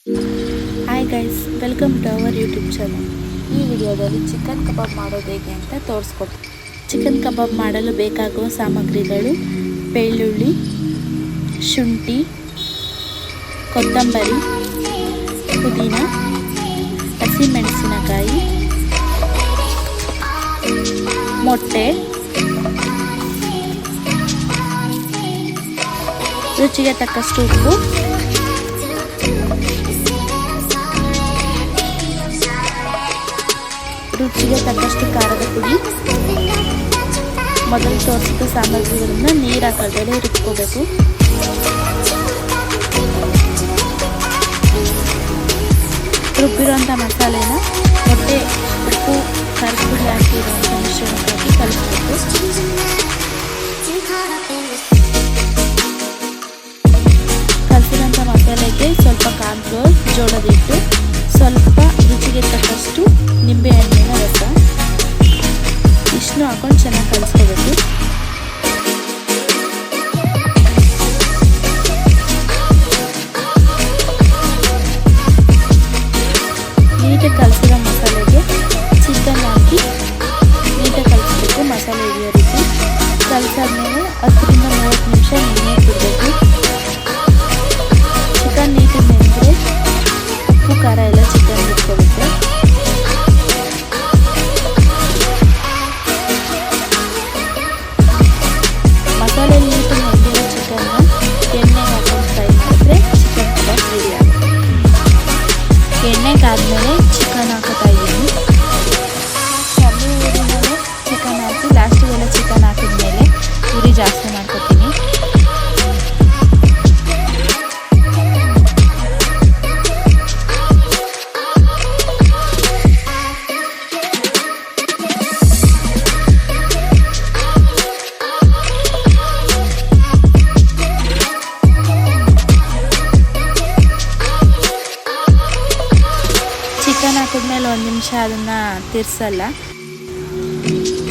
Hi guys, welcome to our YouTube channel. ಈ ವಿಡಿಯೋದಲ್ಲಿ chicken ಕಬಾಬ್ ಮಾಡೋದು ಹೇಗೆ ಅಂತ ತೋರಿಸ್ಕೊಡ್ತೀನಿ. ಚಿಕನ್ ಕಬಾಬ್ ಮಾಡಲು ಬೇಕಾಗುವ ಸಾಮಗ್ರಿಗಳು: ಬೆಳ್ಳುಳ್ಳಿ, ಶುಂಠಿ, ಕೊತ್ತಂಬರಿ, ಪುದೀನ, ಹಸಿಮೆಣಸಿನಕಾಯಿ, ಮೊಟ್ಟೆ, ರುಚಿಗೆ ತಕ್ಕಷ್ಟು ಉಪ್ಪು, ರುಚಿಗೆ ತಕ್ಕಷ್ಟು ಖಾರದ ಪುಡಿ. ಮೊದಲು ತೋರಿಸಿದ ಸಾಮಗ್ರಿಗಳನ್ನು ನೀರು ಹಾಕಲ್ದೇ ರುಬ್ಕೋಬೇಕು. ರುಬ್ಬಿರುವಂಥ ಮಸಾಲೆನ ಮೊಟ್ಟೆ, ಉಪ್ಪು, ಖಾರದ ಪುಡಿ ಹಾಕಿರುವಂಥ ಮಿಶ್ರಣಕ್ಕೆ ಹಾಕಿ ಕಲಿಸ್ಬೇಕು. ಕಲಿಸಿದಂಥ ಮಸಾಲೆಗೆ ಸ್ವಲ್ಪ ಕಾರ್ನ್ಫ್ಲೋರ್, ಜೋಳದ ಹಿಟ್ಟು, ಸ್ವಲ್ಪ ರುಚಿಗೆ ತಕ್ಕಷ್ಟು ನಿಂಬೆ ಹಣ್ಣಿನ ರಸ, ಇಷ್ಟನ್ನು ಹಾಕೊಂಡು ಚೆನ್ನಾಗಿ ಕಲಿಸ್ಕೋಬೇಕು. ನೀಟಾಗಿ ಕಲಿಸಿರೋ ಮಸಾಲೆಗೆ ಚಿಕನ್ ಹಾಕಿ ನೀಟಾಗಿ ಕಲಿಸ್ಬೇಕು. ಮಸಾಲೆ ಹಿಡಿಯೋ ರೀತಿ ಕಲಿಸಾದ್ಮೇಲೆ 10 ರಿಂದ 30 ನಿಮಿಷ ನೆನೆಯಕ್ಕೆ ಬಿಡಬೇಕು. ಚಿಕನ್ ನೀಟಾಗಿ ನೆನೆದ್ರೆ ಉಪ್ಪು ಖಾರ ಎಲ್ಲ ಚಿಕನ್ ಬಿಟ್ಕೊಬೇಕು. ಮಸಾಲೆ ನೀಟಾಗಿ ನೆನೆದಿರೋ ಚಿಕನ್ನ ಎಣ್ಣೆಗೆ ಹಾಕೊಂಡು ಫ್ರೈ ಮಾಡಿದ್ರೆ ಚಿಕನ್ ಕಬಾಬ್ ರೆಡಿ ಆಗುತ್ತೆ. ಎಣ್ಣೆಗೆ ಆದಮೇಲೆ ಚಿಕನ್ ಹಾಕೋತಾ ಇದ್ದೀನಿ. ಕಮ್ಮಿ ಉರಿಮೇಲೆ ಚಿಕನ್ ಹಾಕಿ ಲಾಸ್ಟಿಗೆಲ್ಲ ಚಿಕನ್ ಹಾಕಿದ್ಮೇಲೆ ಉರಿ ಜಾಸ್ತಿ ಮಾಡ್ಕೊತೀನಿ. ಚಿಕನ್ ಹಾಕಿದ್ಮೇಲೆ 1 ನಿಮಿಷ ಅದನ್ನು ತಿರ್ಸಲ್ಲ.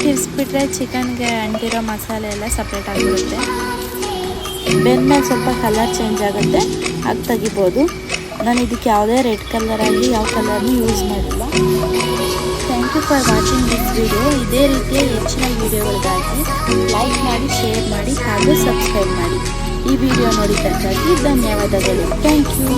ತಿರ್ಸ್ಬಿಟ್ರೆ ಚಿಕನ್ಗೆ ಅಂಟಿರೋ ಮಸಾಲೆ ಎಲ್ಲ ಸಪ್ರೇಟ್ ಆಗಿರುತ್ತೆ. ಬೆಂದ್ಮೇಲೆ ಸ್ವಲ್ಪ ಕಲರ್ ಚೇಂಜ್ ಆಗುತ್ತೆ, ಅದು ತೆಗಿಬೋದು. ನಾನು ಇದಕ್ಕೆ ಯಾವುದೇ ರೆಡ್ ಕಲರ್ ಆಗಲಿ ಯಾವ ಕಲರ್ನೂ ಯೂಸ್ ಮಾಡಿಲ್ಲ. Thank you for watching this ವಿಡಿಯೋ. ಇದೇ ರೀತಿಯ ಹೆಚ್ಚಿನ ವಿಡಿಯೋಗಳಿಗಾಗಿ ಲೈಕ್ ಮಾಡಿ, ಶೇರ್ ಮಾಡಿ ಹಾಗೂ ಸಬ್ಸ್ಕ್ರೈಬ್ ಮಾಡಿ. ಈ ವಿಡಿಯೋ ನೋಡಿದ್ದಕ್ಕಾಗಿ ಧನ್ಯವಾದಗಳು. Thank you.